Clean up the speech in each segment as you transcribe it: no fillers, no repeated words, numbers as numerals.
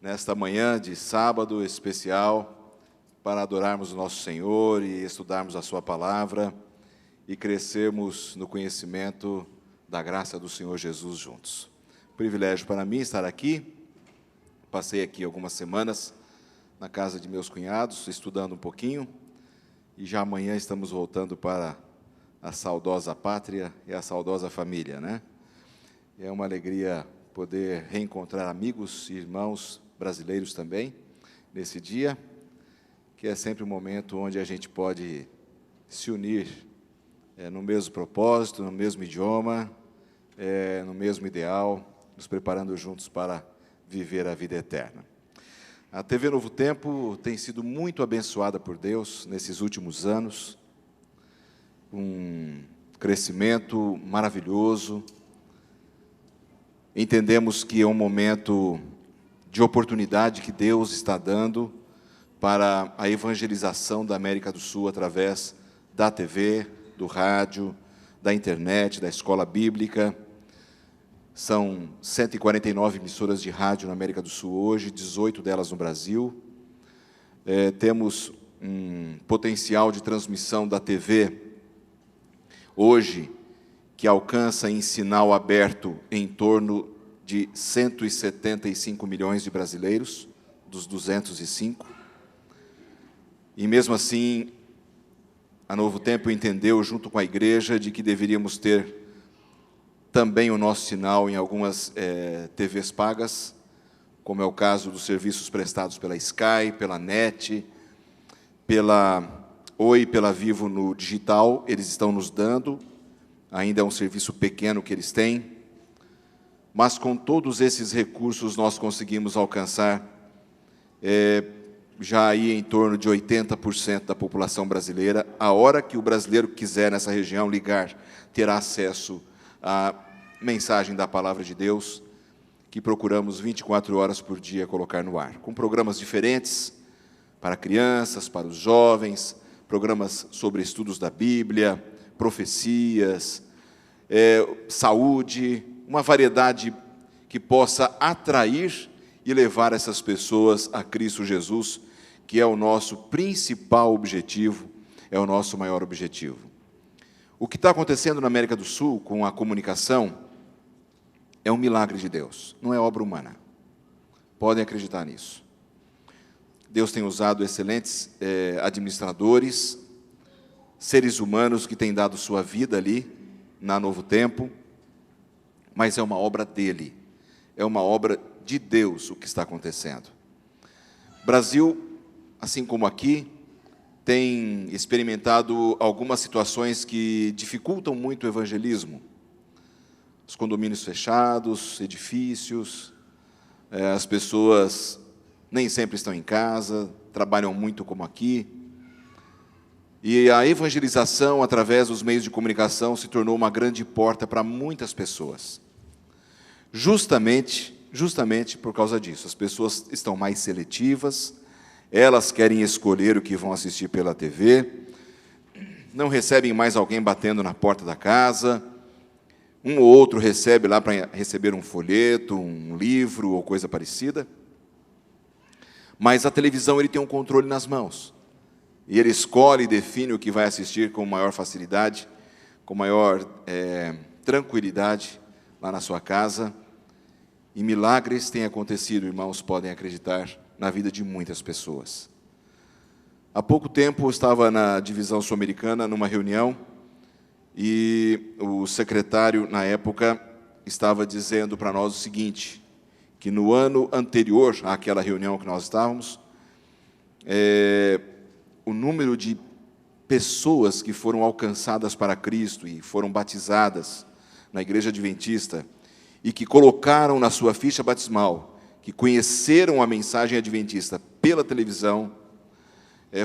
nesta manhã de sábado especial para adorarmos o nosso Senhor e estudarmos a sua palavra e crescermos no conhecimento da graça do Senhor Jesus juntos. Privilégio para mim estar aqui. Passei aqui algumas semanas na casa de meus cunhados, estudando um pouquinho, e já amanhã estamos voltando para a saudosa pátria e a saudosa família, né? É uma alegria poder reencontrar amigos e irmãos brasileiros também, nesse dia, que é sempre um momento onde a gente pode se unir no mesmo propósito, no mesmo idioma, no mesmo ideal, nos preparando juntos para viver a vida eterna. A TV Novo Tempo tem sido muito abençoada por Deus nesses últimos anos, um crescimento maravilhoso. Entendemos que é um momento de oportunidade que Deus está dando para a evangelização da América do Sul através da TV, do rádio, da internet, da escola bíblica. São 149 emissoras de rádio na América do Sul hoje, 18 delas no Brasil. Temos um potencial de transmissão da TV hoje que alcança em sinal aberto em torno de 175 milhões de brasileiros, dos 205. E mesmo assim, a Novo Tempo entendeu, junto com a igreja, de que deveríamos ter também o nosso sinal em algumas TVs pagas, como é o caso dos serviços prestados pela Sky, pela NET, pela Oi, pela Vivo no digital. Eles estão nos dando, ainda é um serviço pequeno que eles têm, mas com todos esses recursos nós conseguimos alcançar já aí em torno de 80% da população brasileira. A hora que o brasileiro quiser nessa região ligar, terá acesso à mensagem da Palavra de Deus, que procuramos 24 horas por dia colocar no ar, com programas diferentes para crianças, para os jovens, programas sobre estudos da Bíblia, profecias, saúde, uma variedade que possa atrair e levar essas pessoas a Cristo Jesus, que é o nosso principal objetivo, é o nosso maior objetivo. O que está acontecendo na América do Sul com a comunicação é um milagre de Deus, não é obra humana. Podem acreditar nisso. Deus tem usado excelentes administradores, seres humanos que têm dado sua vida ali, na Novo Tempo, mas é uma obra dele, é uma obra de Deus o que está acontecendo. Brasil, assim como aqui, tem experimentado algumas situações que dificultam muito o evangelismo. Os condomínios fechados, edifícios, as pessoas nem sempre estão em casa, trabalham muito como aqui. E a evangelização, através dos meios de comunicação, se tornou uma grande porta para muitas pessoas. Justamente por causa disso. As pessoas estão mais seletivas, elas querem escolher o que vão assistir pela TV, não recebem mais alguém batendo na porta da casa, um ou outro recebe lá para receber um folheto, um livro ou coisa parecida, mas a televisão ele tem um controle nas mãos. E ele escolhe e define o que vai assistir com maior facilidade, com maior tranquilidade lá na sua casa. E milagres têm acontecido, irmãos, podem acreditar, na vida de muitas pessoas. Há pouco tempo eu estava na divisão sul-americana, numa reunião, e o secretário, na época, estava dizendo para nós o seguinte, que no ano anterior àquela reunião que nós estávamos, o número de pessoas que foram alcançadas para Cristo e foram batizadas na Igreja Adventista e que colocaram na sua ficha batismal, que conheceram a mensagem adventista pela televisão,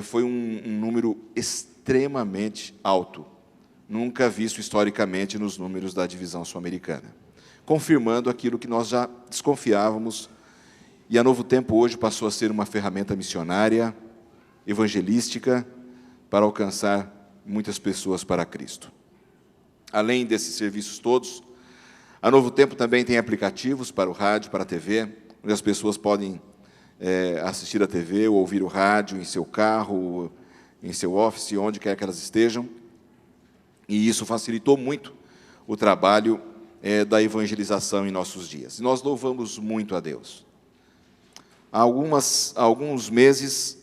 foi um número extremamente alto, nunca visto historicamente nos números da divisão sul-americana, confirmando aquilo que nós já desconfiávamos, e a Novo Tempo hoje passou a ser uma ferramenta missionária, evangelística, para alcançar muitas pessoas para Cristo. Além desses serviços todos, a Novo Tempo também tem aplicativos para o rádio, para a TV, onde as pessoas podem assistir a TV ou ouvir o rádio em seu carro, em seu office, onde quer que elas estejam. E isso facilitou muito o trabalho da evangelização em nossos dias. E nós louvamos muito a Deus. Há alguns meses,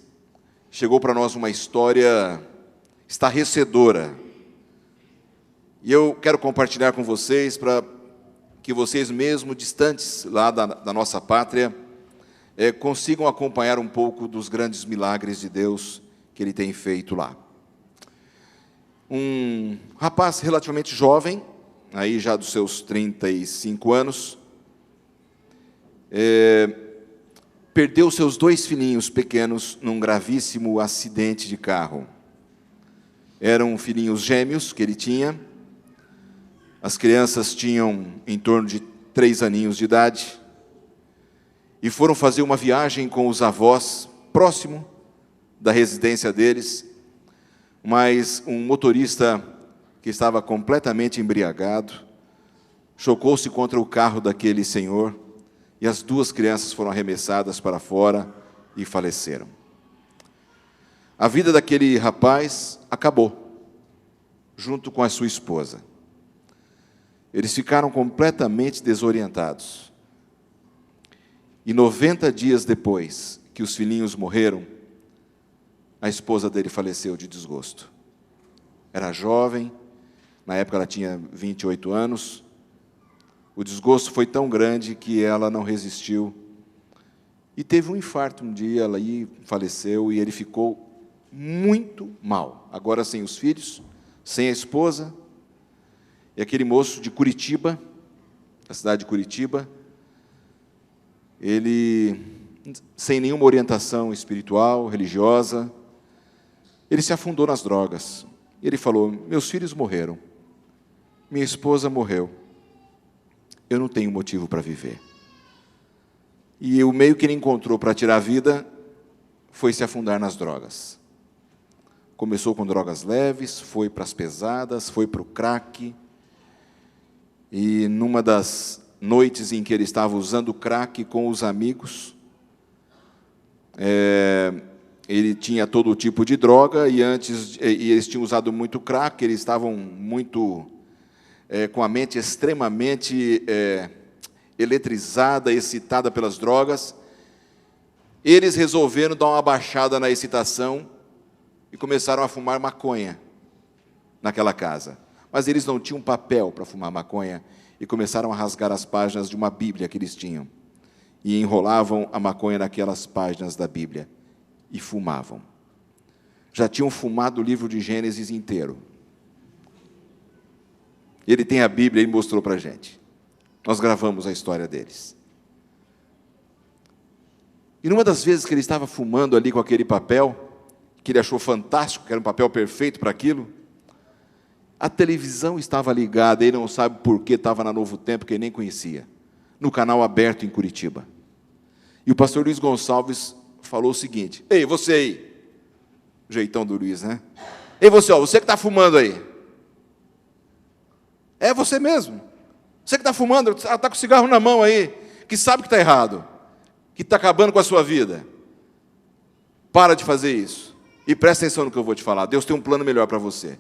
chegou para nós uma história estarrecedora. E eu quero compartilhar com vocês, para que vocês, mesmo distantes lá da nossa pátria, consigam acompanhar um pouco dos grandes milagres de Deus que Ele tem feito lá. Um rapaz relativamente jovem, aí já dos seus 35 anos, perdeu seus 2 filhinhos pequenos num gravíssimo acidente de carro. Eram filhinhos gêmeos que ele tinha. As crianças tinham em torno de 3 aninhos de idade e foram fazer uma viagem com os avós próximo da residência deles, mas um motorista que estava completamente embriagado chocou-se contra o carro daquele senhor e as 2 crianças foram arremessadas para fora e faleceram. A vida daquele rapaz acabou, junto com a sua esposa. Eles ficaram completamente desorientados. E 90 dias depois que os filhinhos morreram, a esposa dele faleceu de desgosto. Era jovem, na época ela tinha 28 anos. O desgosto foi tão grande que ela não resistiu. E teve um infarto um dia, ela aí faleceu e ele ficou muito mal. Agora sem os filhos, sem a esposa. E aquele moço de Curitiba, da cidade de Curitiba, ele, sem nenhuma orientação espiritual, religiosa, ele se afundou nas drogas. Ele falou: meus filhos morreram, minha esposa morreu, eu não tenho motivo para viver. E o meio que ele encontrou para tirar a vida foi se afundar nas drogas. Começou com drogas leves, foi para as pesadas, foi para o crack. E numa das noites em que ele estava usando crack com os amigos, ele tinha todo tipo de droga, e eles tinham usado muito crack, eles estavam muito com a mente extremamente eletrizada, excitada pelas drogas. Eles resolveram dar uma baixada na excitação e começaram a fumar maconha naquela casa. Mas eles não tinham papel para fumar maconha e começaram a rasgar as páginas de uma Bíblia que eles tinham. E enrolavam a maconha naquelas páginas da Bíblia e fumavam. Já tinham fumado o livro de Gênesis inteiro. Ele tem a Bíblia e mostrou para a gente. Nós gravamos a história deles. E numa das vezes que ele estava fumando ali com aquele papel, que ele achou fantástico, que era um papel perfeito para aquilo, a televisão estava ligada, ele não sabe por que estava na Novo Tempo, que ele nem conhecia, no canal aberto em Curitiba. E o pastor Luiz Gonçalves falou o seguinte: ei, você aí, jeitão do Luiz, né? Ei, você que está fumando aí. É você mesmo. Você que está fumando, está com o cigarro na mão aí, que sabe que está errado, que está acabando com a sua vida. Para de fazer isso. E presta atenção no que eu vou te falar. Deus tem um plano melhor para você.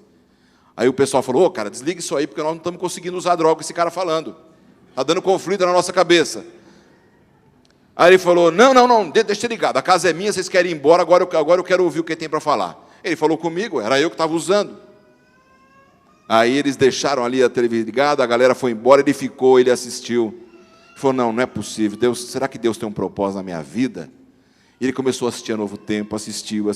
Aí o pessoal falou: cara, desliga isso aí, porque nós não estamos conseguindo usar droga com esse cara falando. Está dando conflito na nossa cabeça. Aí ele falou: não, deixa ligado, a casa é minha, vocês querem ir embora, agora eu quero ouvir o que ele tem para falar. Ele falou comigo, era eu que estava usando. Aí eles deixaram ali a televisão ligada, a galera foi embora, ele assistiu. Ele falou: não é possível, Deus, será que Deus tem um propósito na minha vida? E ele começou a assistir a Novo Tempo, assistiu.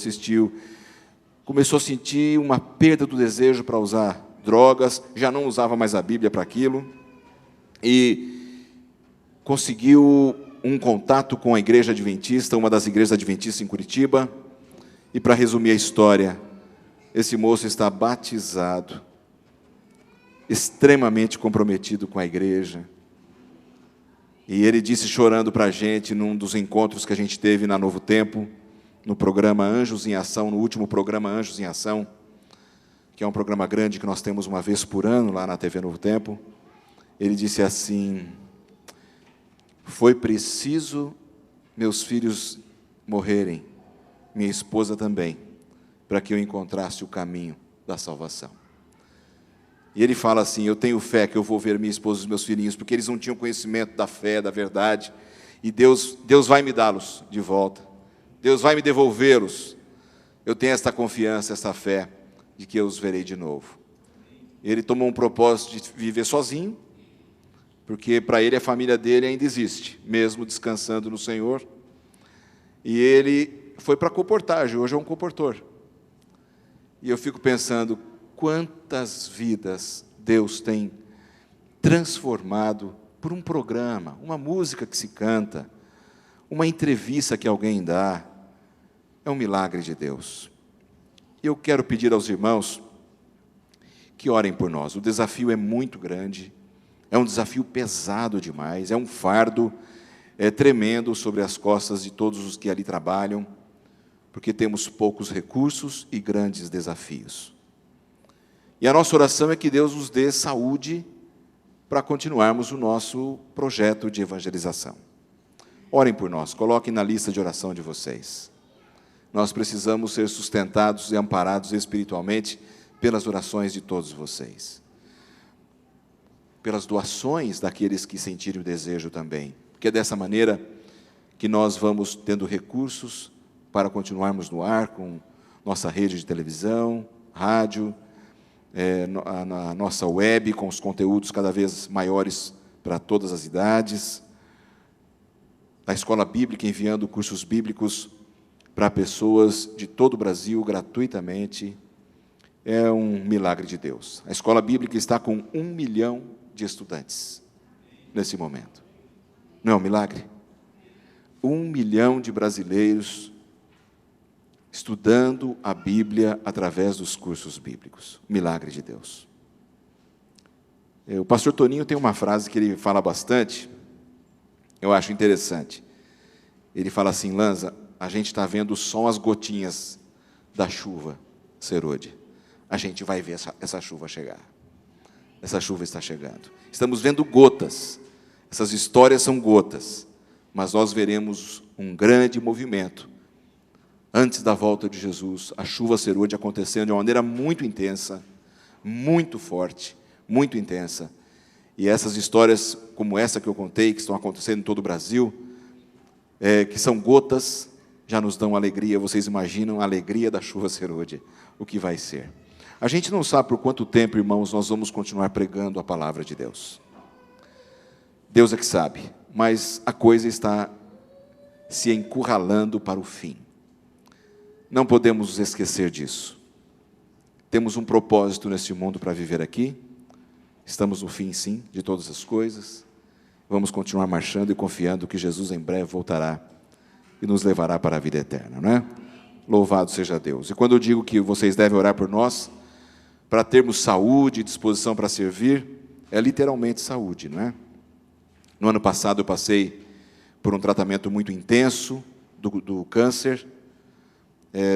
Começou a sentir uma perda do desejo para usar drogas, já não usava mais a Bíblia para aquilo, e conseguiu um contato com a igreja adventista, uma das igrejas adventistas em Curitiba, e para resumir a história, esse moço está batizado, extremamente comprometido com a igreja, e ele disse chorando para a gente, num dos encontros que a gente teve na Novo Tempo, no programa Anjos em Ação, no último programa Anjos em Ação, que é um programa grande que nós temos uma vez por ano lá na TV Novo Tempo, ele disse assim: foi preciso meus filhos morrerem, minha esposa também, para que eu encontrasse o caminho da salvação. E ele fala assim: eu tenho fé que eu vou ver minha esposa e os meus filhinhos, porque eles não tinham conhecimento da fé, da verdade, e Deus vai me dá-los de volta, Deus vai me devolvê-los. Eu tenho esta confiança, esta fé, de que eu os verei de novo. Ele tomou um propósito de viver sozinho, porque para ele a família dele ainda existe, mesmo descansando no Senhor. E ele foi para a colportagem, hoje é um colportor. E eu fico pensando, quantas vidas Deus tem transformado por um programa, uma música que se canta, uma entrevista que alguém dá. É um milagre de Deus. E eu quero pedir aos irmãos que orem por nós. O desafio é muito grande, é um desafio pesado demais, é um fardo tremendo sobre as costas de todos os que ali trabalham, porque temos poucos recursos e grandes desafios. E a nossa oração é que Deus nos dê saúde para continuarmos o nosso projeto de evangelização. Orem por nós, coloquem na lista de oração de vocês. Nós precisamos ser sustentados e amparados espiritualmente pelas orações de todos vocês, pelas doações daqueles que sentirem o desejo também, porque é dessa maneira que nós vamos tendo recursos para continuarmos no ar com nossa rede de televisão, rádio, na nossa web, com os conteúdos cada vez maiores para todas as idades, a escola bíblica enviando cursos bíblicos para pessoas de todo o Brasil gratuitamente. É um milagre de Deus. A escola bíblica está com 1 milhão de estudantes nesse momento. Não é um milagre? 1 milhão de brasileiros estudando a Bíblia através dos cursos bíblicos. Milagre de Deus. O pastor Toninho tem uma frase que ele fala bastante, eu acho interessante. Ele fala assim: Lanza, a gente está vendo só as gotinhas da chuva, Serode. A gente vai ver essa chuva chegar. Essa chuva está chegando. Estamos vendo gotas. Essas histórias são gotas. Mas nós veremos um grande movimento. Antes da volta de Jesus, a chuva Serode acontecendo de uma maneira muito intensa, muito forte, muito intensa. E essas histórias, como essa que eu contei, que estão acontecendo em todo o Brasil, que são gotas, já nos dão alegria. Vocês imaginam a alegria da chuva Serode, o que vai ser. A gente não sabe por quanto tempo, irmãos, nós vamos continuar pregando a palavra de Deus. Deus é que sabe, mas a coisa está se encurralando para o fim. Não podemos nos esquecer disso. Temos um propósito nesse mundo para viver aqui. Estamos no fim, sim, de todas as coisas. Vamos continuar marchando e confiando que Jesus em breve voltará e nos levará para a vida eterna, não é? Louvado seja Deus. E quando eu digo que vocês devem orar por nós, para termos saúde e disposição para servir, é literalmente saúde, não é? No ano passado eu passei por um tratamento muito intenso do câncer.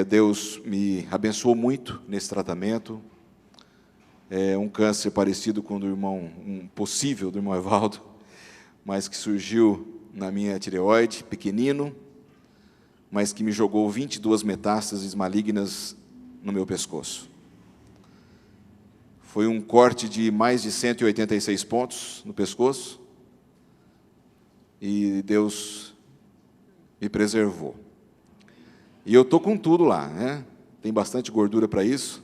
Deus me abençoou muito nesse tratamento. Um câncer parecido com o do irmão, possível do irmão Evaldo, mas que surgiu na minha tireoide, pequenino, mas que me jogou 22 metástases malignas no meu pescoço. Foi um corte de mais de 186 pontos no pescoço, e Deus me preservou. E eu estou com tudo lá, né? Tem bastante gordura para isso,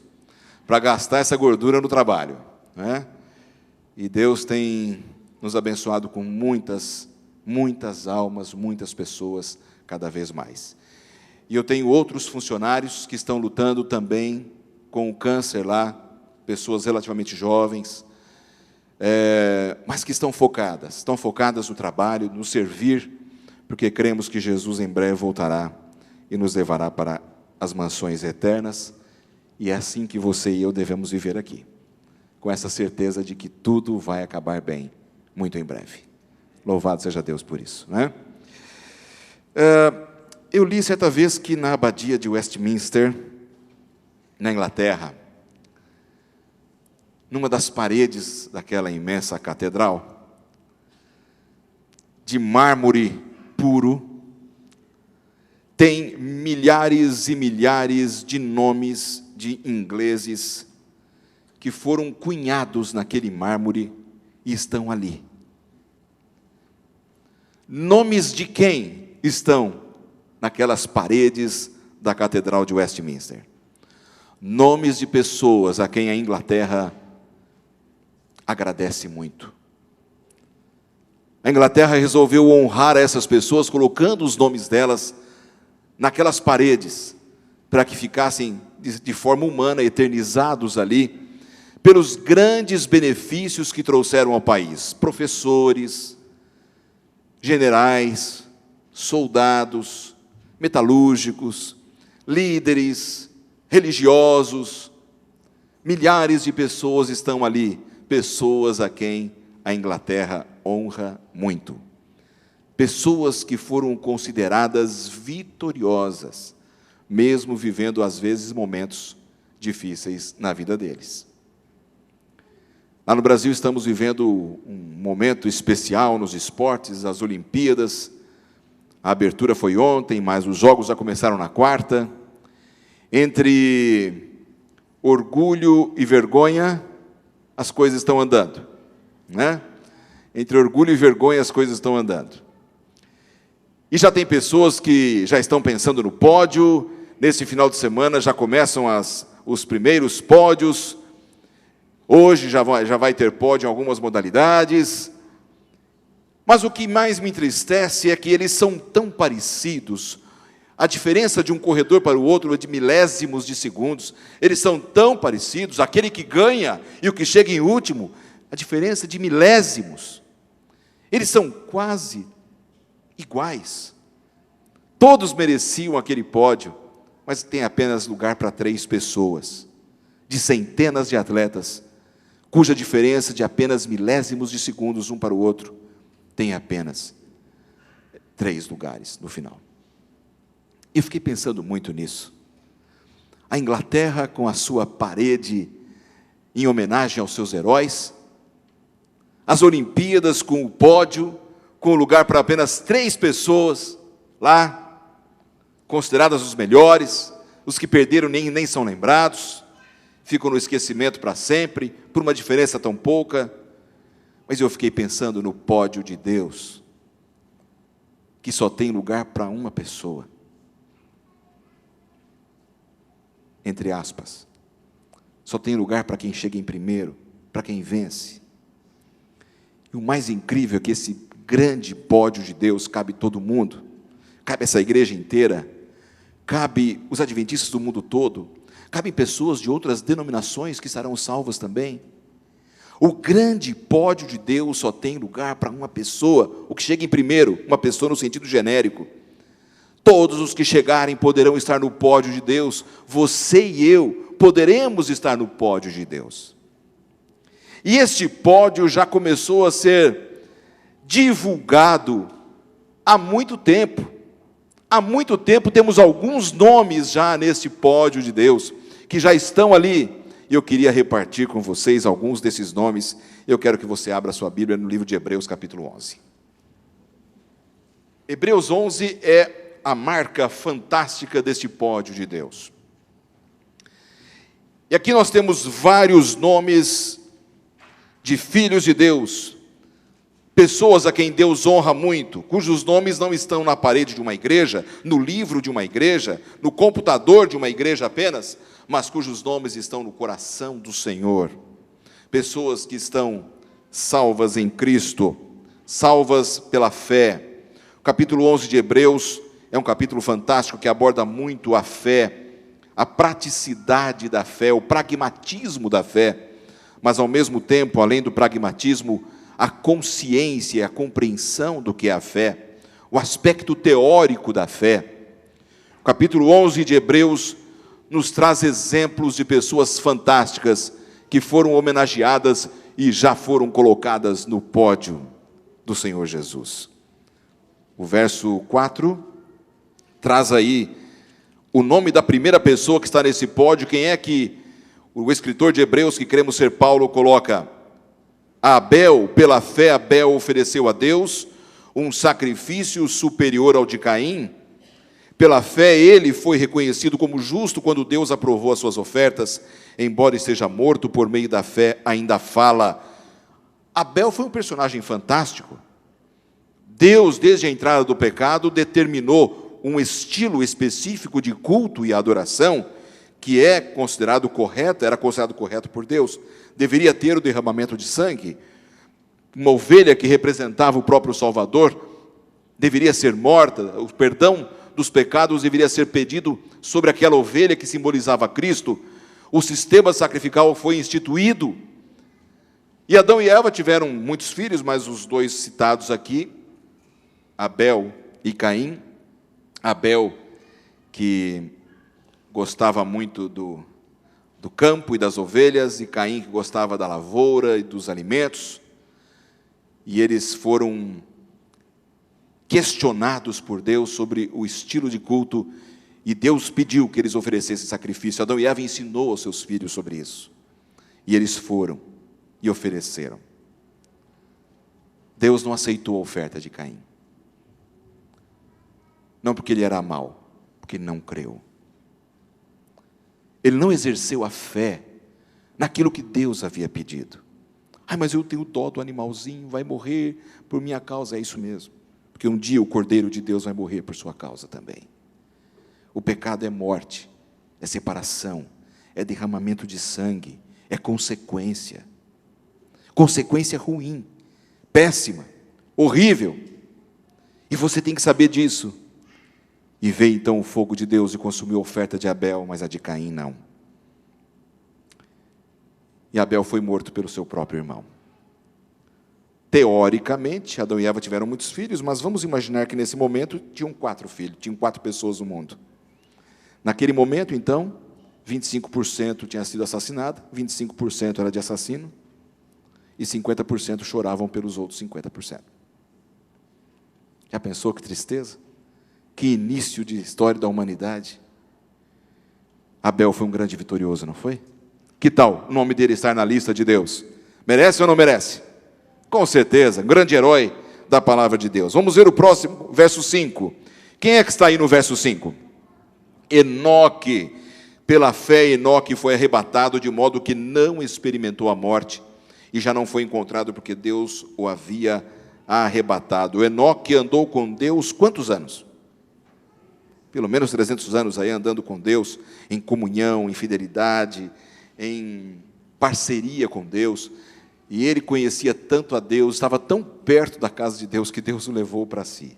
para gastar essa gordura no trabalho, né? E Deus tem nos abençoado com muitas almas, muitas pessoas, cada vez mais. E eu tenho outros funcionários que estão lutando também com o câncer lá, pessoas relativamente jovens, mas que estão focadas no trabalho, no servir, porque cremos que Jesus em breve voltará e nos levará para as mansões eternas, e é assim que você e eu devemos viver aqui, com essa certeza de que tudo vai acabar bem, muito em breve. Louvado seja Deus por isso, né? Eu li certa vez que na abadia de Westminster, na Inglaterra, numa das paredes daquela imensa catedral, de mármore puro, tem milhares e milhares de nomes de ingleses que foram cunhados naquele mármore e estão ali. Nomes de quem estão naquelas paredes da Catedral de Westminster? Nomes de pessoas a quem a Inglaterra agradece muito. A Inglaterra resolveu honrar essas pessoas, colocando os nomes delas naquelas paredes, para que ficassem de forma humana, eternizados ali, pelos grandes benefícios que trouxeram ao país. Professores, generais, soldados, metalúrgicos, líderes, religiosos, milhares de pessoas estão ali, pessoas a quem a Inglaterra honra muito. Pessoas que foram consideradas vitoriosas, mesmo vivendo às vezes momentos difíceis na vida deles. Lá no Brasil estamos vivendo um momento especial nos esportes, as Olimpíadas. A abertura foi ontem, mas os jogos já começaram na quarta. Entre orgulho e vergonha, as coisas estão andando, né? Entre orgulho e vergonha, as coisas estão andando. E já tem pessoas que já estão pensando no pódio. Nesse final de semana já começam os primeiros pódios. Hoje já vai ter pódio em algumas modalidades. Mas o que mais me entristece é que eles são tão parecidos. A diferença de um corredor para o outro é de milésimos de segundos. Eles são tão parecidos, aquele que ganha e o que chega em último, a diferença é de milésimos. Eles são quase iguais. Todos mereciam aquele pódio, mas tem apenas lugar para 3 pessoas, de centenas de atletas, cuja diferença de apenas milésimos de segundos um para o outro, tem apenas 3 lugares no final. Eu fiquei pensando muito nisso. A Inglaterra, com a sua parede em homenagem aos seus heróis, as Olimpíadas com o pódio, com lugar para apenas 3 pessoas lá, consideradas os melhores, os que perderam nem são lembrados, ficam no esquecimento para sempre, por uma diferença tão pouca. Mas eu fiquei pensando no pódio de Deus, que só tem lugar para uma pessoa. Entre aspas, só tem lugar para quem chega em primeiro, para quem vence. E o mais incrível é que esse grande pódio de Deus cabe todo mundo, cabe essa igreja inteira, cabe os adventistas do mundo todo, cabe pessoas de outras denominações que serão salvas também. O grande pódio de Deus só tem lugar para uma pessoa, o que chega em primeiro, uma pessoa no sentido genérico. Todos os que chegarem poderão estar no pódio de Deus. Você e eu poderemos estar no pódio de Deus. E este pódio já começou a ser divulgado há muito tempo. Há muito tempo temos alguns nomes já neste pódio de Deus, que já estão ali. E eu queria repartir com vocês alguns desses nomes. Eu quero que você abra a sua Bíblia no livro de Hebreus, capítulo 11. Hebreus 11 é a marca fantástica deste pódio de Deus. E aqui nós temos vários nomes de filhos de Deus, pessoas a quem Deus honra muito, cujos nomes não estão na parede de uma igreja, no livro de uma igreja, no computador de uma igreja apenas, mas cujos nomes estão no coração do Senhor. Pessoas que estão salvas em Cristo, salvas pela fé. O capítulo 11 de Hebreus é um capítulo fantástico que aborda muito a fé, a praticidade da fé, o pragmatismo da fé, mas ao mesmo tempo, além do pragmatismo, a consciência, a compreensão do que é a fé, o aspecto teórico da fé. O capítulo 11 de Hebreus nos traz exemplos de pessoas fantásticas que foram homenageadas e já foram colocadas no pódio do Senhor Jesus. O verso 4 traz aí o nome da primeira pessoa que está nesse pódio. Quem é que o escritor de Hebreus, que cremos ser Paulo, coloca? Abel, pela fé Abel ofereceu a Deus um sacrifício superior ao de Caim. Pela fé, ele foi reconhecido como justo quando Deus aprovou as suas ofertas. Embora esteja morto, por meio da fé ainda fala. Abel foi um personagem fantástico. Deus, desde a entrada do pecado, determinou um estilo específico de culto e adoração, que era considerado correto por Deus. Deveria ter o derramamento de sangue. Uma ovelha que representava o próprio Salvador deveria ser morta, o perdão dos pecados deveria ser pedido sobre aquela ovelha que simbolizava Cristo. O sistema sacrificial foi instituído. E Adão e Eva tiveram muitos filhos, mas os dois citados aqui, Abel e Caim. Abel, que gostava muito do campo e das ovelhas, e Caim, que gostava da lavoura e dos alimentos. E eles foram questionados por Deus sobre o estilo de culto, e Deus pediu que eles oferecessem sacrifício. Adão e Eva ensinou aos seus filhos sobre isso, e eles foram e ofereceram. Deus não aceitou a oferta de Caim, não porque ele era mau, porque não creu. Ele não exerceu a fé naquilo que Deus havia pedido. Mas eu tenho dó do animalzinho, vai morrer por minha causa. É isso mesmo, porque um dia o Cordeiro de Deus vai morrer por sua causa também. O pecado é morte, é separação, é derramamento de sangue, é consequência ruim, péssima, horrível, e você tem que saber disso. E veio então o fogo de Deus e consumiu a oferta de Abel, mas a de Caim não. E Abel foi morto pelo seu próprio irmão. Teoricamente, Adão e Eva tiveram muitos filhos, mas vamos imaginar que nesse momento tinham 4 filhos, tinham 4 pessoas no mundo. Naquele momento, então, 25% tinha sido assassinado, 25% era de assassino, e 50% choravam pelos outros 50%. Já pensou que tristeza? Que início de história da humanidade. Abel foi um grande vitorioso, não foi? Que tal o nome dele estar na lista de Deus? Merece ou não merece? Com certeza, um grande herói da palavra de Deus. Vamos ver o próximo, verso 5. Quem é que está aí no verso 5? Enoque. Pela fé, Enoque foi arrebatado de modo que não experimentou a morte e já não foi encontrado porque Deus o havia arrebatado. Enoque andou com Deus quantos anos? Pelo menos 300 anos aí andando com Deus, em comunhão, em fidelidade, em parceria com Deus. E ele conhecia tanto a Deus, estava tão perto da casa de Deus, que Deus o levou para si.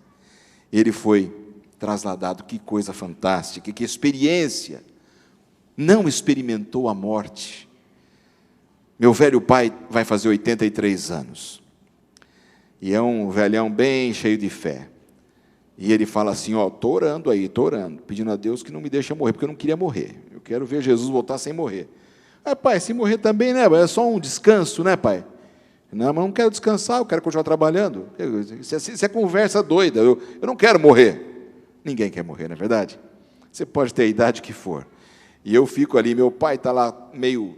Ele foi trasladado, que coisa fantástica, que experiência. Não experimentou a morte. Meu velho pai vai fazer 83 anos. E é um velhão bem cheio de fé. E ele fala assim, estou orando, pedindo a Deus que não me deixe morrer, porque eu não queria morrer. Eu quero ver Jesus voltar sem morrer. Pai, se morrer também, né? É só um descanso, né, pai? Não, mas não quero descansar, eu quero continuar trabalhando. Isso é conversa doida, eu não quero morrer. Ninguém quer morrer, não é verdade? Você pode ter a idade que for. E eu fico ali, meu pai está lá meio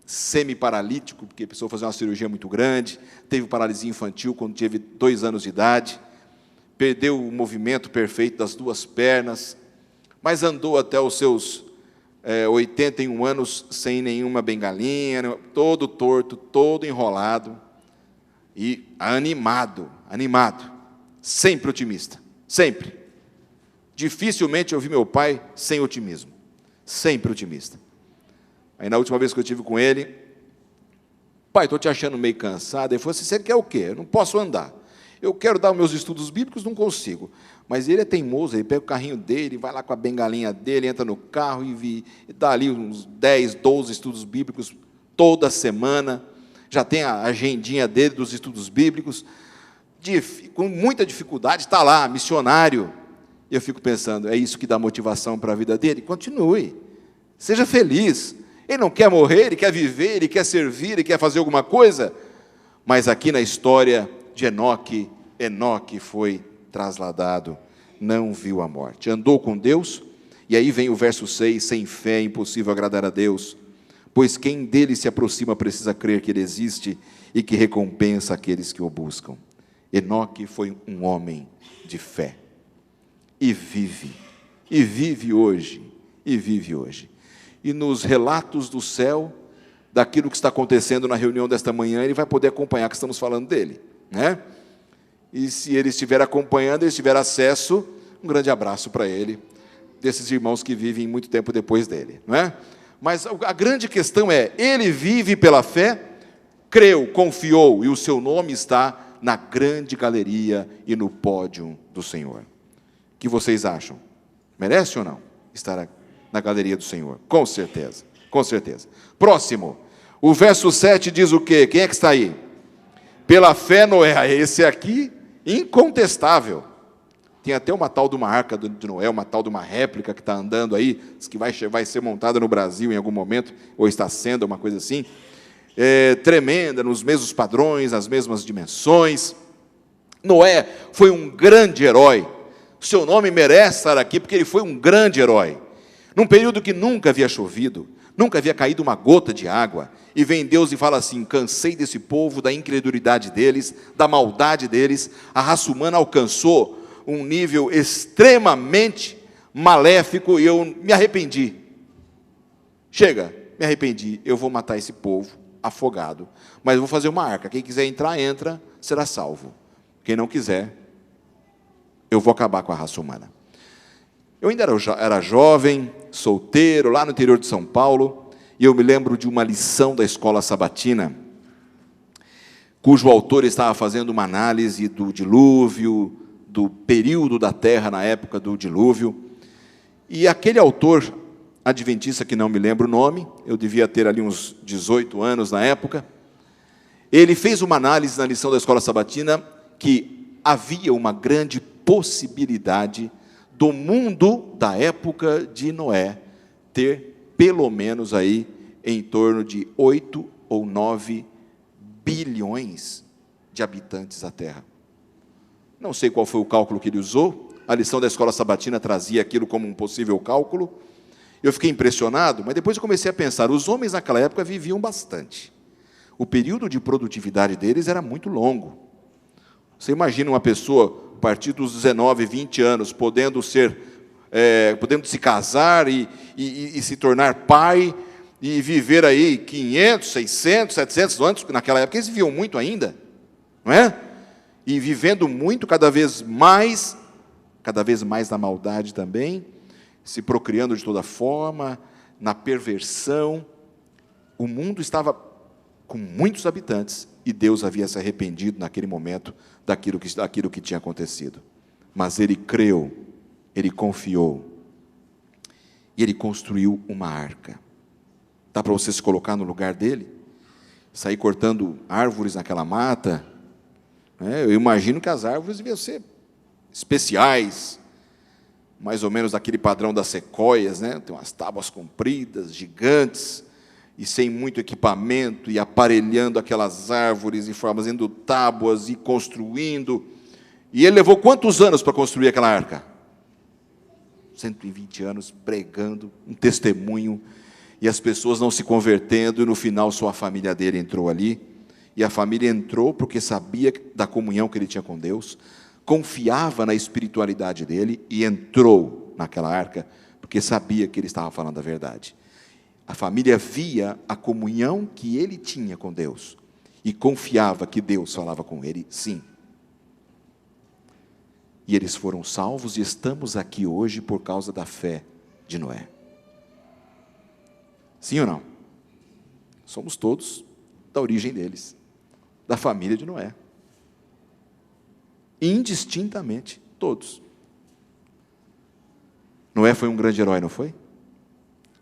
semi-paralítico, porque precisou fazer uma cirurgia muito grande, teve paralisia infantil quando teve 2 anos de idade, perdeu o movimento perfeito das 2 pernas, mas andou até os seus 81 anos sem nenhuma bengalinha, todo torto, todo enrolado, e animado, sempre otimista, sempre. Dificilmente eu vi meu pai sem otimismo, sempre otimista. Aí na última vez que eu estive com ele, pai, estou te achando meio cansado. Ele falou assim, você quer o quê? Eu não posso andar. Eu quero dar os meus estudos bíblicos, não consigo. Mas ele é teimoso, ele pega o carrinho dele, vai lá com a bengalinha dele, entra no carro e dá ali uns 10, 12 estudos bíblicos toda semana. Já tem a agendinha dele dos estudos bíblicos. Com muita dificuldade, está lá, missionário. E eu fico pensando, é isso que dá motivação para a vida dele? Continue, seja feliz. Ele não quer morrer, ele quer viver, ele quer servir, ele quer fazer alguma coisa. Mas aqui na história de Enoque, Enoque foi trasladado, não viu a morte. Andou com Deus, e aí vem o verso 6, sem fé é impossível agradar a Deus, pois quem dele se aproxima precisa crer que ele existe e que recompensa aqueles que o buscam. Enoque foi um homem de fé, e vive e vive hoje, e vive hoje. E nos relatos do céu, daquilo que está acontecendo na reunião desta manhã, ele vai poder acompanhar que estamos falando dele, né? E se ele estiver acompanhando, ele tiver acesso, um grande abraço para ele, desses irmãos que vivem muito tempo depois dele, não é? Mas a grande questão é, ele vive pela fé, creu, confiou, e o seu nome está na grande galeria e no pódio do Senhor. O que vocês acham? Merece ou não estar na galeria do Senhor? Com certeza, com certeza. Próximo, o verso 7 diz o quê? Quem é que está aí? Pela fé Noé, esse aqui, incontestável. Tem até uma tal de uma arca de Noé, uma tal de uma réplica que está andando aí, diz que vai ser montada no Brasil em algum momento, ou está sendo, uma coisa assim, tremenda, nos mesmos padrões, as mesmas dimensões. Noé foi um grande herói. O seu nome merece estar aqui, porque ele foi um grande herói. Num período que nunca havia chovido, nunca havia caído uma gota de água, e vem Deus e fala assim, cansei desse povo, da incredulidade deles, da maldade deles, a raça humana alcançou um nível extremamente maléfico, e eu me arrependi. Chega, me arrependi, eu vou matar esse povo afogado, mas eu vou fazer uma arca, quem quiser entrar, entra, será salvo. Quem não quiser, eu vou acabar com a raça humana. Eu ainda era jovem, solteiro, lá no interior de São Paulo, e eu me lembro de uma lição da escola sabatina, cujo autor estava fazendo uma análise do dilúvio, do período da terra na época do dilúvio, e aquele autor adventista, que não me lembro o nome, eu devia ter ali uns 18 anos na época, ele fez uma análise na lição da escola sabatina, que havia uma grande possibilidade do mundo da época de Noé ter pelo menos aí em torno de 8 ou 9 bilhões de habitantes da terra. Não sei qual foi o cálculo que ele usou, a lição da escola sabatina trazia aquilo como um possível cálculo. Eu fiquei impressionado, mas depois eu comecei a pensar, os homens naquela época viviam bastante. O período de produtividade deles era muito longo. Você imagina uma pessoa, a partir dos 19, 20 anos, podendo se casar e se tornar pai, e viver aí 500, 600, 700 anos, porque naquela época eles viviam muito ainda, não é? E vivendo muito, cada vez mais na maldade também, se procriando de toda forma, na perversão. O mundo estava com muitos habitantes, e Deus havia se arrependido naquele momento daquilo que tinha acontecido. Mas ele creu, ele confiou, e ele construiu uma arca. Dá para você se colocar no lugar dele? Sair cortando árvores naquela mata? Eu imagino que as árvores deviam ser especiais, mais ou menos daquele padrão das sequoias, né? Tem umas tábuas compridas, gigantes, e sem muito equipamento, e aparelhando aquelas árvores, e fazendo tábuas, e construindo. E ele levou quantos anos para construir aquela arca? 120 anos pregando, um testemunho, e as pessoas não se convertendo, e no final só a família dele entrou ali. E a família entrou porque sabia da comunhão que ele tinha com Deus, confiava na espiritualidade dele, e entrou naquela arca, porque sabia que ele estava falando a verdade. A família via a comunhão que ele tinha com Deus, e confiava que Deus falava com ele, sim. E eles foram salvos, e estamos aqui hoje por causa da fé de Noé. Sim ou não? Somos todos da origem deles, da família de Noé. Indistintamente, todos. Noé foi um grande herói, não foi?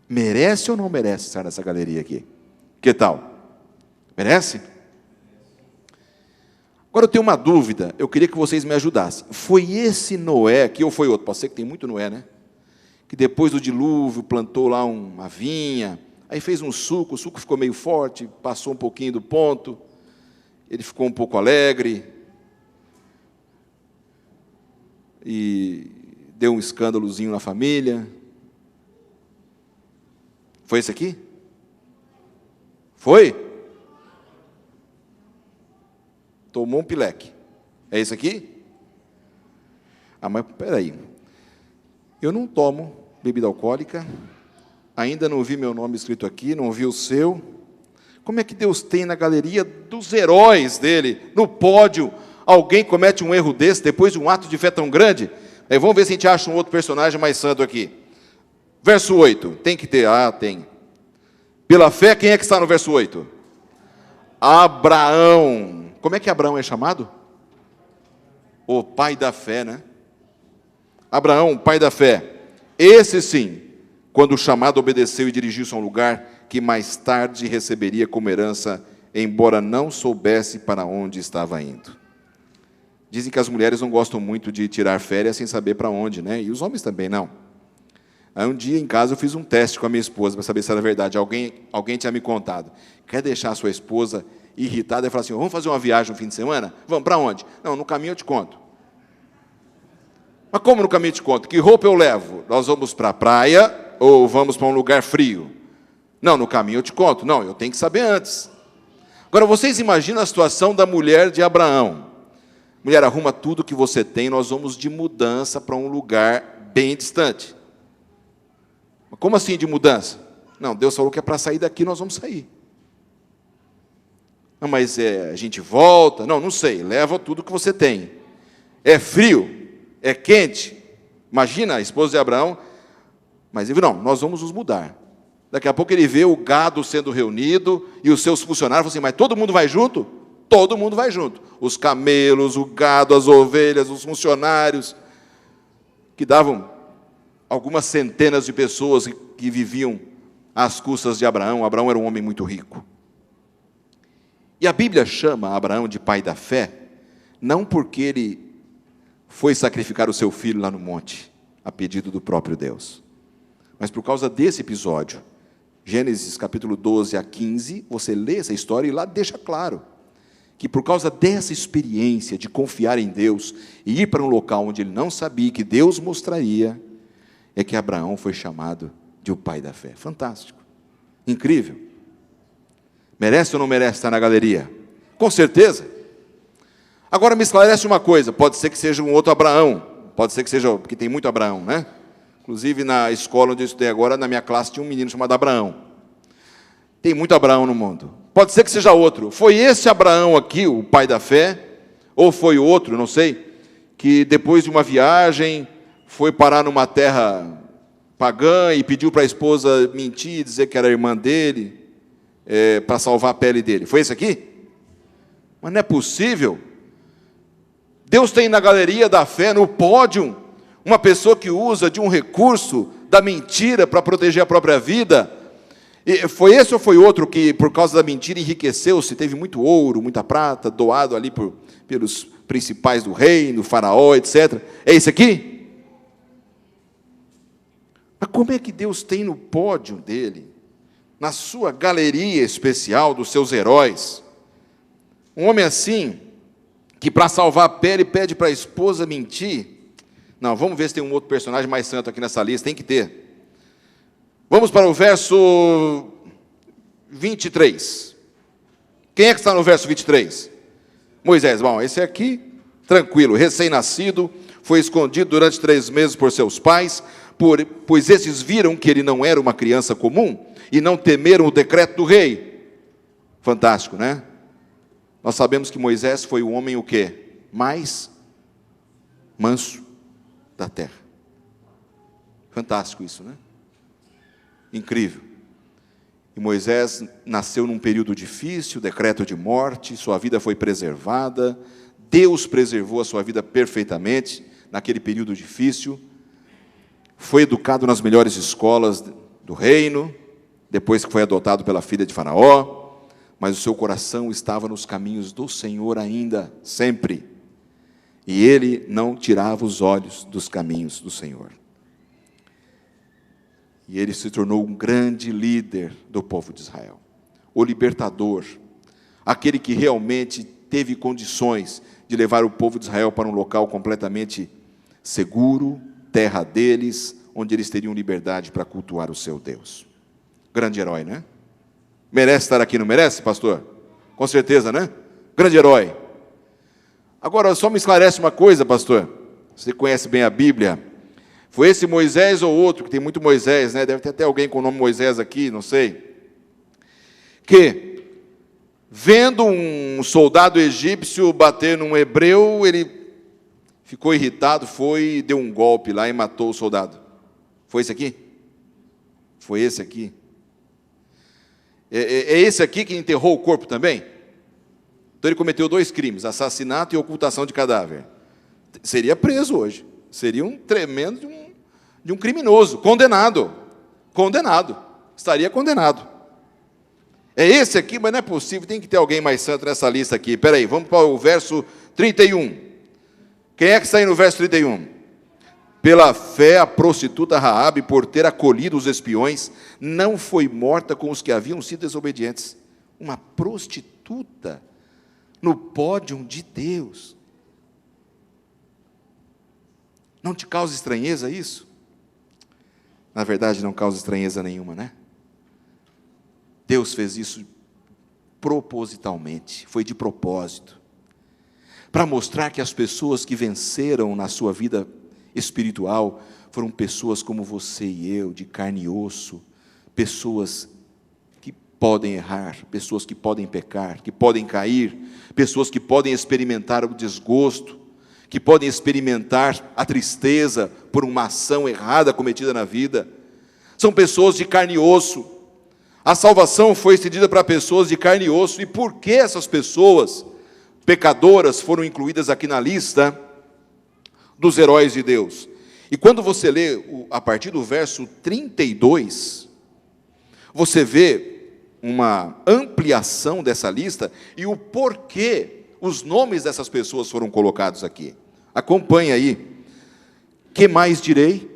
Merece ou não merece estar nessa galeria aqui? Que tal? Merece? Agora eu tenho uma dúvida, eu queria que vocês me ajudassem. Foi esse Noé aqui, ou foi outro? Pode ser que tem muito Noé, né? Que depois do dilúvio plantou lá uma vinha, aí fez um suco, o suco ficou meio forte, passou um pouquinho do ponto, ele ficou um pouco alegre, e deu um escândalozinho na família. Foi esse aqui? Foi? Tomou um pileque. É esse aqui? Ah, mas peraí. Eu não tomo bebida alcoólica, ainda não vi meu nome escrito aqui, não vi o seu. Como é que Deus tem na galeria dos heróis dele, no pódio, alguém comete um erro desse, depois de um ato de fé tão grande? Aí vamos ver se a gente acha um outro personagem mais santo aqui. Verso 8, tem que ter, tem. Pela fé, quem é que está no verso 8? Abraão. Como é que Abraão é chamado? O pai da fé, né? Abraão, pai da fé. Esse sim, quando chamado, obedeceu e dirigiu-se a um lugar que mais tarde receberia como herança, embora não soubesse para onde estava indo. Dizem que as mulheres não gostam muito de tirar férias sem saber para onde, né? E os homens também não. Aí um dia em casa eu fiz um teste com a minha esposa para saber se era verdade. Alguém tinha me contado. Quer deixar a sua esposa irritada e falar assim: vamos fazer uma viagem no fim de semana? Vamos, para onde? Não, no caminho eu te conto. Mas como no caminho eu te conto? Que roupa eu levo? Nós vamos para a praia ou vamos para um lugar frio? Não, no caminho eu te conto. Não, eu tenho que saber antes. Agora, vocês imaginam a situação da mulher de Abraão. Mulher, arruma tudo que você tem, nós vamos de mudança para um lugar bem distante. Mas como assim de mudança? Não, Deus falou que é para sair daqui, nós vamos sair. Não, mas a gente volta? Não, não sei, leva tudo que você tem. É frio? É quente? Imagina a esposa de Abraão. Mas ele não, nós vamos nos mudar. Daqui a pouco ele vê o gado sendo reunido e os seus funcionários falam assim: mas todo mundo vai junto? Todo mundo vai junto. Os camelos, o gado, as ovelhas, os funcionários, que davam algumas centenas de pessoas que viviam às custas de Abraão. Abraão era um homem muito rico. E a Bíblia chama Abraão de pai da fé, não porque ele foi sacrificar o seu filho lá no monte, a pedido do próprio Deus, mas por causa desse episódio. Gênesis capítulo 12 a 15, você lê essa história e lá deixa claro que por causa dessa experiência de confiar em Deus e ir para um local onde ele não sabia que Deus mostraria, é que Abraão foi chamado de o pai da fé. Fantástico, incrível. Merece ou não merece estar na galeria? Com certeza. Agora me esclarece uma coisa, pode ser que seja um outro Abraão, pode ser que seja, porque tem muito Abraão, né? Inclusive na escola onde eu estudei agora, na minha classe tinha um menino chamado Abraão. Tem muito Abraão no mundo. Pode ser que seja outro. Foi esse Abraão aqui, o pai da fé, ou foi outro, não sei, que depois de uma viagem foi parar numa terra pagã e pediu para a esposa mentir, dizer que era irmã dele, para salvar a pele dele. Foi esse aqui? Mas não é possível. Deus tem na galeria da fé, no pódio, uma pessoa que usa de um recurso da mentira para proteger a própria vida. E foi esse ou foi outro que, por causa da mentira, enriqueceu-se, teve muito ouro, muita prata, doado ali pelos principais do reino, faraó, etc. É esse aqui? Mas como é que Deus tem no pódio dele, na sua galeria especial dos seus heróis, um homem assim, que para salvar a pele pede para a esposa mentir? Não, vamos ver se tem um outro personagem mais santo aqui nessa lista, tem que ter. Vamos para o verso 23. Quem é que está no verso 23? Moisés. Bom, esse aqui, tranquilo, recém-nascido, foi escondido durante 3 meses por seus pais, pois esses viram que ele não era uma criança comum, e não temeram o decreto do rei. Fantástico, né? Nós sabemos que Moisés foi o homem o quê? Mais manso da terra. Fantástico isso, né? Incrível. E Moisés nasceu num período difícil, decreto de morte, sua vida foi preservada, Deus preservou a sua vida perfeitamente naquele período difícil, foi educado nas melhores escolas do reino, depois que foi adotado pela filha de Faraó, mas o seu coração estava nos caminhos do Senhor ainda, sempre. E ele não tirava os olhos dos caminhos do Senhor. E ele se tornou um grande líder do povo de Israel. O libertador, aquele que realmente teve condições de levar o povo de Israel para um local completamente seguro, terra deles, onde eles teriam liberdade para cultuar o seu Deus. Grande herói, né? Merece estar aqui, não merece, pastor? Com certeza, né? Grande herói. Agora, só me esclarece uma coisa, pastor. Você conhece bem a Bíblia. Foi esse Moisés ou outro, que tem muito Moisés, né? Deve ter até alguém com o nome Moisés aqui, não sei. Que, vendo um soldado egípcio bater num hebreu, ele ficou irritado, foi e deu um golpe lá e matou o soldado. Foi esse aqui? Foi esse aqui? É esse aqui que enterrou o corpo também? Então ele cometeu 2 crimes, assassinato e ocultação de cadáver. Seria preso hoje. Seria um tremendo de um criminoso, condenado. Condenado. Estaria condenado. É esse aqui, mas não é possível, tem que ter alguém mais santo nessa lista aqui. Espera aí, vamos para o verso 31. Quem é que está aí no verso 31? Pela fé, a prostituta Raabe, por ter acolhido os espiões, não foi morta com os que haviam sido desobedientes. Uma prostituta no pódio de Deus. Não te causa estranheza isso? Na verdade, não causa estranheza nenhuma, né? Deus fez isso propositalmente, foi de propósito, para mostrar que as pessoas que venceram na sua vida espiritual foram pessoas como você e eu, de carne e osso, pessoas que podem errar, pessoas que podem pecar, que podem cair, pessoas que podem experimentar o desgosto, que podem experimentar a tristeza por uma ação errada cometida na vida. São pessoas de carne e osso. A salvação foi estendida para pessoas de carne e osso. E por que essas pessoas pecadoras foram incluídas aqui na lista dos heróis de Deus? E quando você lê a partir do verso 32, você vê uma ampliação dessa lista e o porquê os nomes dessas pessoas foram colocados aqui. Acompanhe aí. Que mais direi?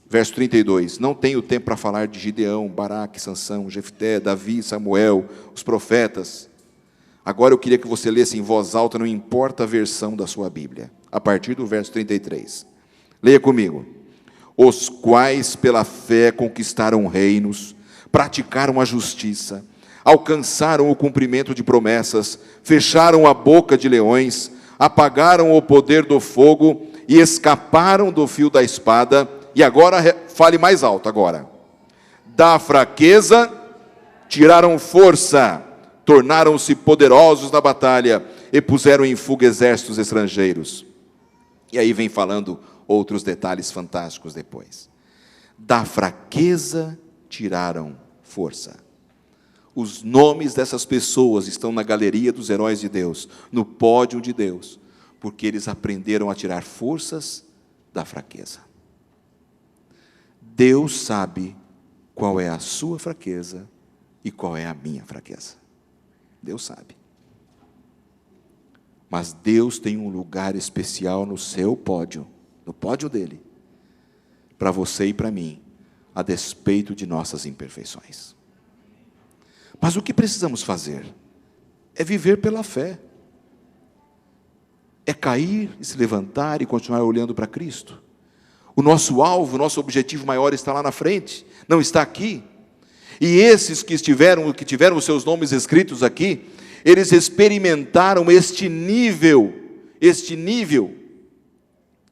Verso 32. Não tenho tempo para falar de Gideão, Baraque, Sansão, Jefté, Davi, Samuel, os profetas. Agora eu queria que você lesse em voz alta, não importa a versão da sua Bíblia, a partir do verso 33. Leia comigo. Os quais pela fé conquistaram reinos, praticaram a justiça, alcançaram o cumprimento de promessas, fecharam a boca de leões, apagaram o poder do fogo e escaparam do fio da espada. E agora, fale mais alto agora. Da fraqueza tiraram força, tornaram-se poderosos na batalha e puseram em fuga exércitos estrangeiros. E aí vem falando outros detalhes fantásticos depois. Da fraqueza tiraram força. Os nomes dessas pessoas estão na galeria dos heróis de Deus, no pódio de Deus, porque eles aprenderam a tirar forças da fraqueza. Deus sabe qual é a sua fraqueza e qual é a minha fraqueza. Deus sabe. Mas Deus tem um lugar especial no seu pódio, no pódio dele, para você e para mim, a despeito de nossas imperfeições. Mas o que precisamos fazer? É viver pela fé. É cair e se levantar e continuar olhando para Cristo. O nosso alvo, o nosso objetivo maior está lá na frente, não está aqui. E esses que tiveram os seus nomes escritos aqui, eles experimentaram este nível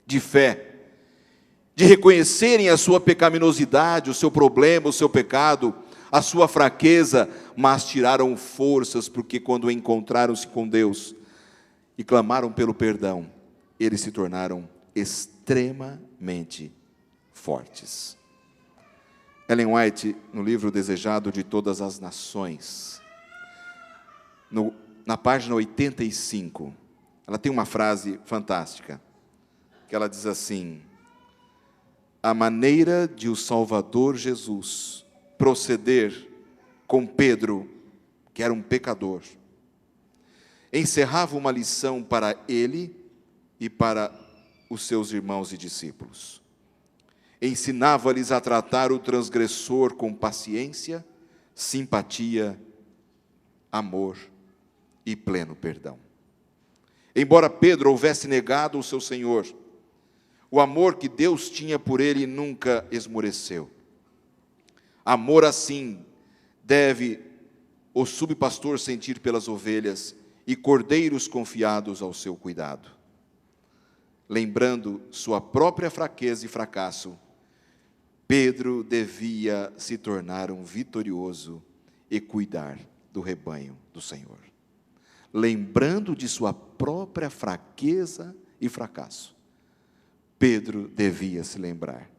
de fé, de reconhecerem a sua pecaminosidade, o seu problema, o seu pecado, a sua fraqueza, mas tiraram forças, porque quando encontraram-se com Deus e clamaram pelo perdão, eles se tornaram extremamente fortes. Ellen White, no livro Desejado de Todas as Nações, na página 85, ela tem uma frase fantástica, que ela diz assim: a maneira de o Salvador Jesus proceder com Pedro, que era um pecador, encerrava uma lição para ele e para os seus irmãos e discípulos. Ensinava-lhes a tratar o transgressor com paciência, simpatia, amor e pleno perdão. Embora Pedro houvesse negado o seu Senhor, o amor que Deus tinha por ele nunca esmoreceu. Amor assim deve o subpastor sentir pelas ovelhas e cordeiros confiados ao seu cuidado. lembrando sua própria fraqueza e fracasso, Pedro devia se tornar um vitorioso e cuidar do rebanho do Senhor. Lembrando de sua própria fraqueza e fracasso, Pedro devia se lembrar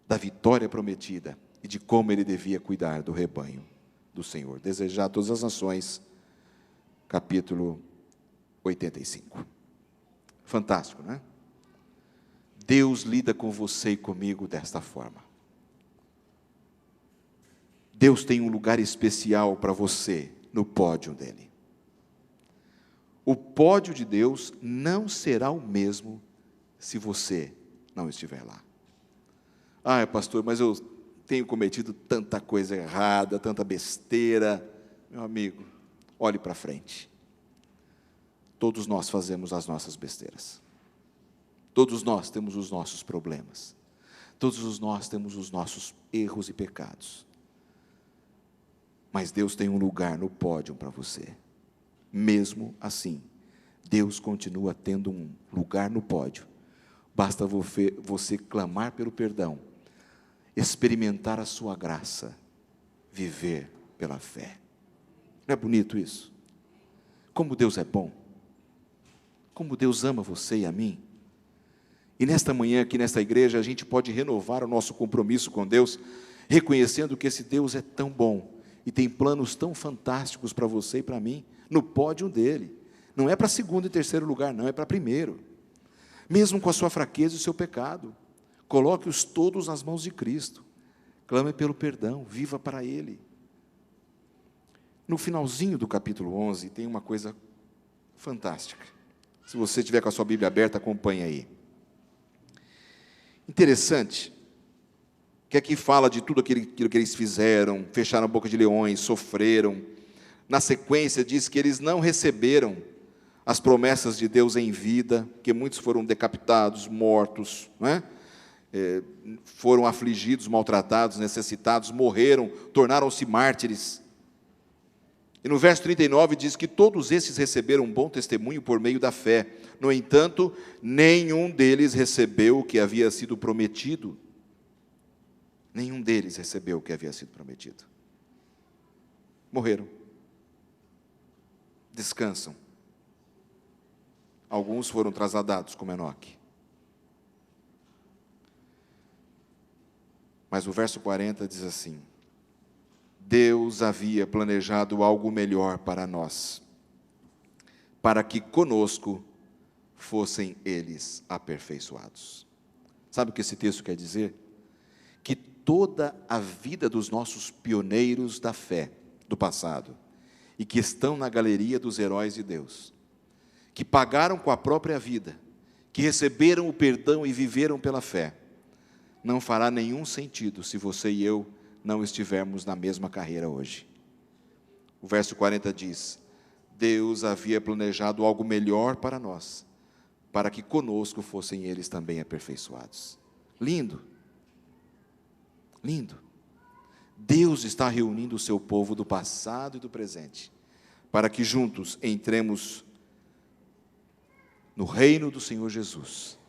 da vitória prometida e de como ele devia cuidar do rebanho do Senhor. Desejar a todas as nações, capítulo 85. Fantástico, não é? Deus lida com você e comigo desta forma. Deus tem um lugar especial para você no pódio dele. O pódio de Deus não será o mesmo se você não estiver lá. Ah, pastor, mas eu tenho cometido tanta coisa errada, tanta besteira. Meu amigo, olhe para frente. Todos nós fazemos as nossas besteiras. Todos nós temos os nossos problemas. Todos nós temos os nossos erros e pecados. Mas Deus tem um lugar no pódio para você. Mesmo assim, Deus continua tendo um lugar no pódio. Basta você clamar pelo perdão, experimentar a sua graça, viver pela fé. Não é bonito isso? Como Deus é bom. Como Deus ama você e a mim. E nesta manhã, aqui nesta igreja, a gente pode renovar o nosso compromisso com Deus, reconhecendo que esse Deus é tão bom e tem planos tão fantásticos para você e para mim, no pódio dele. Não é para segundo e terceiro lugar, não, é para primeiro. Mesmo com a sua fraqueza e o seu pecado, coloque-os todos nas mãos de Cristo. Clame pelo perdão, viva para Ele. No finalzinho do capítulo 11, tem uma coisa fantástica. Se você tiver com a sua Bíblia aberta, acompanhe aí. Interessante, que aqui fala de tudo aquilo que eles fizeram, fecharam a boca de leões, sofreram. Na sequência diz que eles não receberam as promessas de Deus em vida, que muitos foram decapitados, mortos, não é? Foram afligidos, maltratados, necessitados, morreram, tornaram-se mártires. E no verso 39 diz que todos esses receberam um bom testemunho por meio da fé. No entanto, nenhum deles recebeu o que havia sido prometido. Nenhum deles recebeu o que havia sido prometido. Morreram. Descansam. Alguns foram trasladados, como Enoque. Mas o verso 40 diz assim: Deus havia planejado algo melhor para nós, para que conosco fossem eles aperfeiçoados. Sabe o que esse texto quer dizer? Que toda a vida dos nossos pioneiros da fé do passado, e que estão na galeria dos heróis de Deus, que pagaram com a própria vida, que receberam o perdão e viveram pela fé, não fará nenhum sentido se você e eu não estivermos na mesma carreira hoje. O verso 40 diz: Deus havia planejado algo melhor para nós, para que conosco fossem eles também aperfeiçoados. Lindo, lindo. Deus está reunindo o seu povo do passado e do presente, para que juntos entremos no reino do Senhor Jesus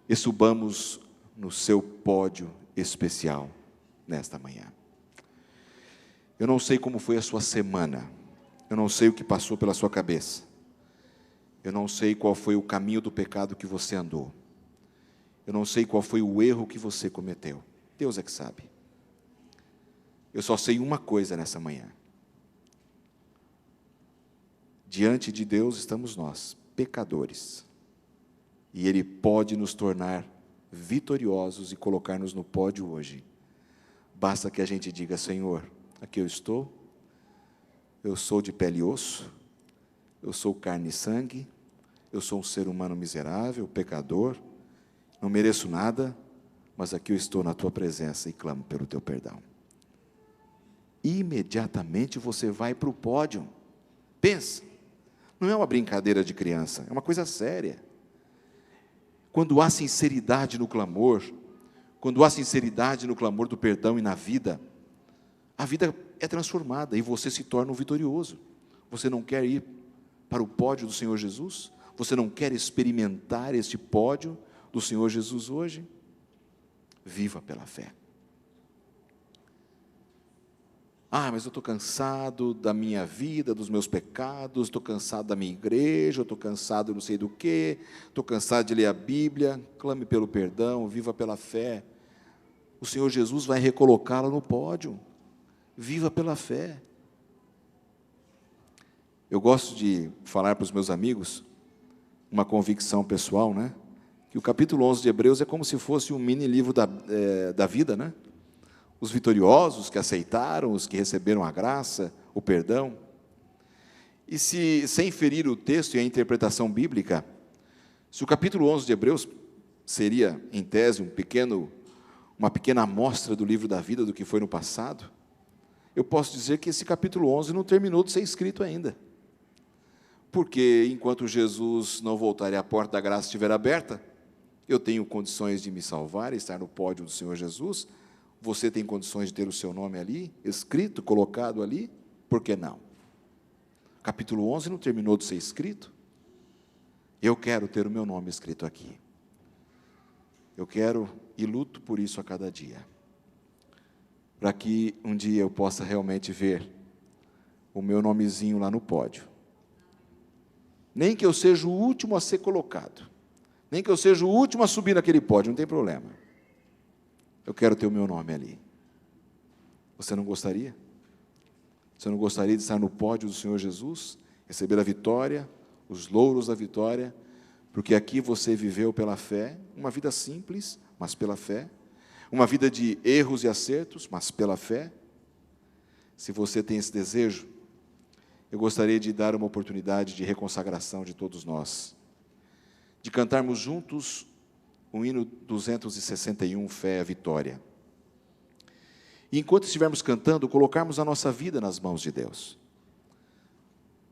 e subamos no seu pódio especial nesta manhã. Eu não sei como foi a sua semana, eu não sei o que passou pela sua cabeça, eu não sei qual foi o caminho do pecado que você andou, eu não sei qual foi o erro que você cometeu. Deus é que sabe. Eu só sei uma coisa nessa manhã: diante de Deus estamos nós, pecadores, e Ele pode nos tornar vitoriosos e colocar-nos no pódio hoje. Basta que a gente diga: Senhor, aqui eu estou, eu sou de pele e osso, eu sou carne e sangue, eu sou um ser humano miserável, pecador, não mereço nada, mas aqui eu estou na Tua presença e clamo pelo Teu perdão. Imediatamente você vai para o pódio. Pensa, não é uma brincadeira de criança, é uma coisa séria. Quando há sinceridade no clamor, quando há sinceridade no clamor do perdão e na vida, a vida é transformada e você se torna um vitorioso. Você não quer ir para o pódio do Senhor Jesus? Você não quer experimentar este pódio do Senhor Jesus hoje? Viva pela fé. Mas eu estou cansado da minha vida, dos meus pecados, estou cansado da minha igreja, estou cansado não sei do quê, estou cansado de ler a Bíblia. Clame pelo perdão, viva pela fé. O Senhor Jesus vai recolocá-lo no pódio. Viva pela fé. Eu gosto de falar para os meus amigos uma convicção pessoal, né? Que o capítulo 11 de Hebreus é como se fosse um mini livro da vida, né? Os vitoriosos que aceitaram, os que receberam a graça, o perdão. E sem ferir o texto e a interpretação bíblica, se o capítulo 11 de Hebreus seria, em tese, uma pequena amostra do livro da vida, do que foi no passado, eu posso dizer que esse capítulo 11 não terminou de ser escrito ainda. Porque enquanto Jesus não voltar e a porta da graça estiver aberta, eu tenho condições de me salvar e estar no pódio do Senhor Jesus. Você tem condições de ter o seu nome ali, escrito, colocado ali? Por que não? Capítulo 11 não terminou de ser escrito? Eu quero ter o meu nome escrito aqui. Eu quero e luto por isso a cada dia. Para que um dia eu possa realmente ver o meu nomezinho lá no pódio. Nem que eu seja o último a ser colocado. Nem que eu seja o último a subir naquele pódio, não tem problema. Eu quero ter o meu nome ali. Você não gostaria? Você não gostaria de estar no pódio do Senhor Jesus? Receber a vitória, os louros da vitória, porque aqui você viveu pela fé, uma vida simples, mas pela fé, uma vida de erros e acertos, mas pela fé. Se você tem esse desejo, eu gostaria de dar uma oportunidade de reconsagração de todos nós, de cantarmos juntos o hino 261, Fé é a Vitória. E enquanto estivermos cantando, colocarmos a nossa vida nas mãos de Deus.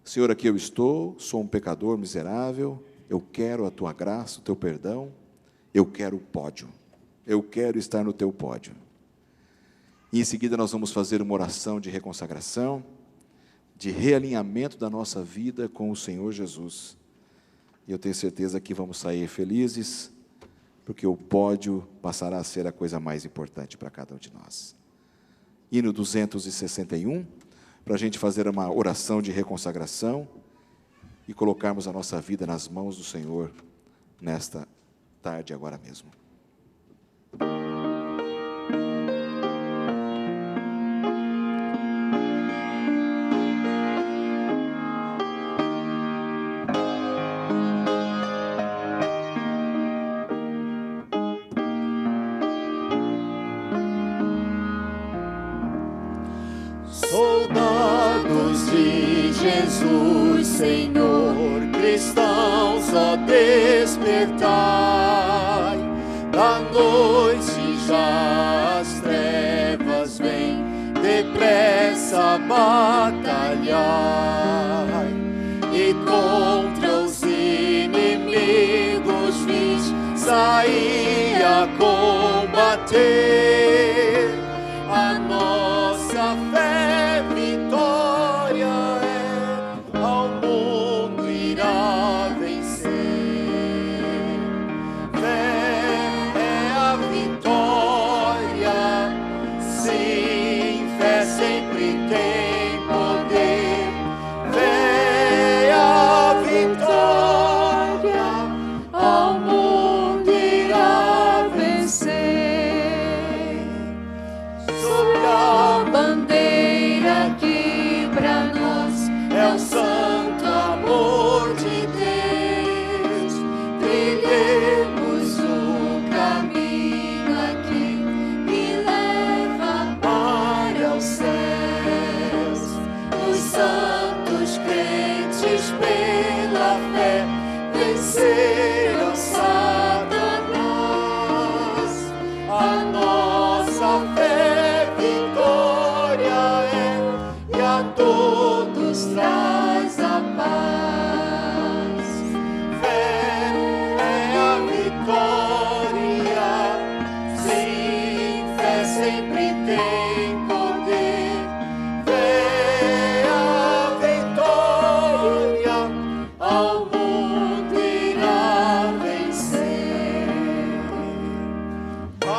Senhor, aqui eu estou, sou um pecador miserável, eu quero a Tua graça, o Teu perdão, eu quero o pódio, eu quero estar no Teu pódio. E em seguida nós vamos fazer uma oração de reconsagração, de realinhamento da nossa vida com o Senhor Jesus. E eu tenho certeza que vamos sair felizes, porque o pódio passará a ser a coisa mais importante para cada um de nós. Hino 261, para a gente fazer uma oração de reconsagração e colocarmos a nossa vida nas mãos do Senhor nesta tarde, agora mesmo. Soldados de Jesus, Senhor, cristãos, ó despertai, da noite já as trevas vêm, depressa batalhai, e contra os inimigos vins, saí a combater, a nossa fé. Vitória é, ao mundo irá vencer. Fé é a vitória, sim, fé sempre tem poder. Fé é a vitória, ao mundo irá vencer. Sobre a bandeira que pra nós é o santo amor de Deus, trilhemos o caminho aqui que leva para os céus. Os santos crentes pela fé venceram Satanás. A nossa fé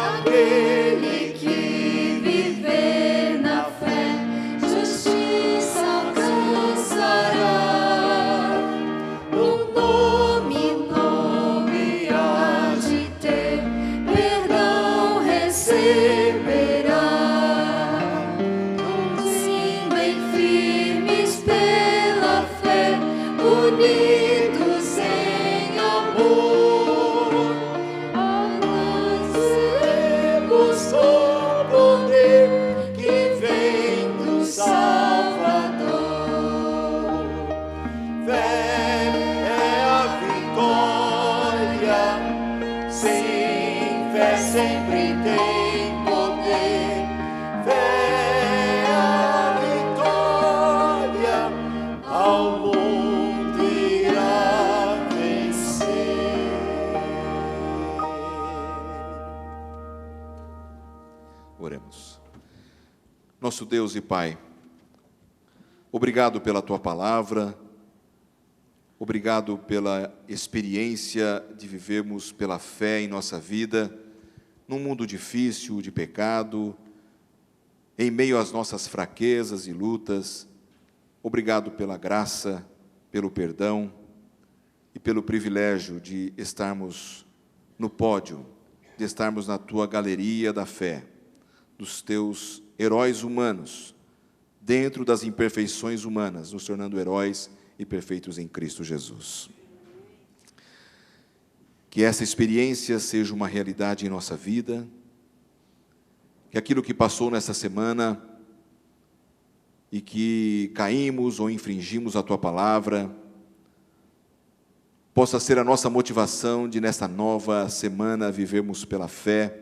Aquele que viver na fé, justiça alcançará. O nome há de ter, perdão receberá. Sim, bem firmes pela fé, unidos em amor, alcancemos o poder que vem do Salvador. Fé é a vitória, sem fé sempre tem poder. Fé é a vitória, ao mundo irá vencer. Oremos. Nosso Deus e Pai, obrigado pela Tua palavra, obrigado pela experiência de vivermos pela fé em nossa vida, num mundo difícil de pecado, em meio às nossas fraquezas e lutas. Obrigado pela graça, pelo perdão e pelo privilégio de estarmos no pódio, de estarmos na Tua galeria da fé, dos Teus heróis humanos, dentro das imperfeições humanas, nos tornando heróis e perfeitos em Cristo Jesus. Que essa experiência seja uma realidade em nossa vida, que aquilo que passou nessa semana e que caímos ou infringimos a Tua palavra, possa ser a nossa motivação de, nesta nova semana, vivermos pela fé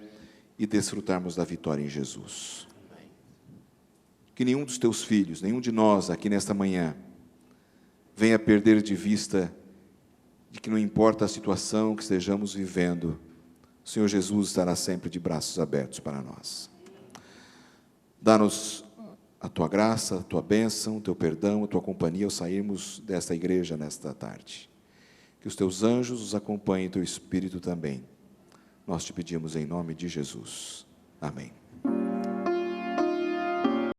e desfrutarmos da vitória em Jesus. Que nenhum dos Teus filhos, nenhum de nós aqui nesta manhã, venha perder de vista de que não importa a situação que estejamos vivendo, o Senhor Jesus estará sempre de braços abertos para nós. Dá-nos a Tua graça, a Tua bênção, o Teu perdão, a Tua companhia ao sairmos desta igreja nesta tarde. Que os Teus anjos os acompanhem e Teu Espírito também. Nós te pedimos em nome de Jesus. Amém.